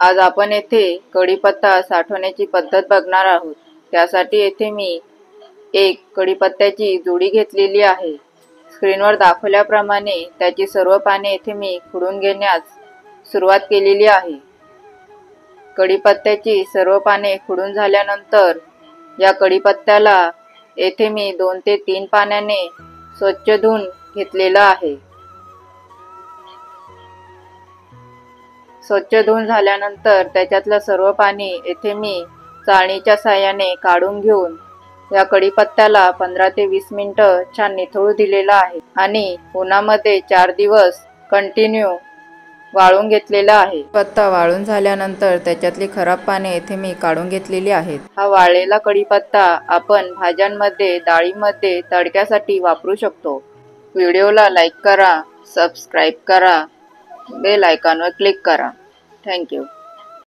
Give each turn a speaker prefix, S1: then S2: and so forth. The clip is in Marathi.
S1: आज आपण येथे कढीपत्ता साठवण्याची पद्धत बघणार आहोत। त्यासाठी येथे मी एक कढीपत्त्याची जुडी घेतलेली आहे। स्क्रीनवर दाखवल्याप्रमाणे त्याची सर्व पाने येथे मी खुडून घेण्यास सुरुवात केलेली आहे। कढीपत्त्याची सर्व पाने खुडून झाल्यानंतर या कढीपत्त्याला येथे मी 2 ते 3 पाण्याने स्वच्छ धुवून घेतलेला आहे। स्वच्छ धुवून झाल्यानंतर त्याच्यातलं सर्व पाणी येथे मी चाळणीच्या साहाय्याने काढून घेऊन या कढीपत्त्याला 15 ते 20 मिनिटं छान निथळू दिलेला आहे आणि उन्हामध्ये 4 दिवस कंटिन्यू वाळून घेतलेला आहे। पत्ता वाळून झाल्यानंतर त्याच्यातली खराब पाने येथे मी काढून घेतलेली आहेत। हा वाळलेला कढीपत्ता आपण भाज्यांमध्ये, डाळीमध्ये तडक्यासाठी वापरू शकतो। व्हिडिओला लाईक करा, सबस्क्राइब करा, बेल आयकॉनवर क्लिक करा। Thank you.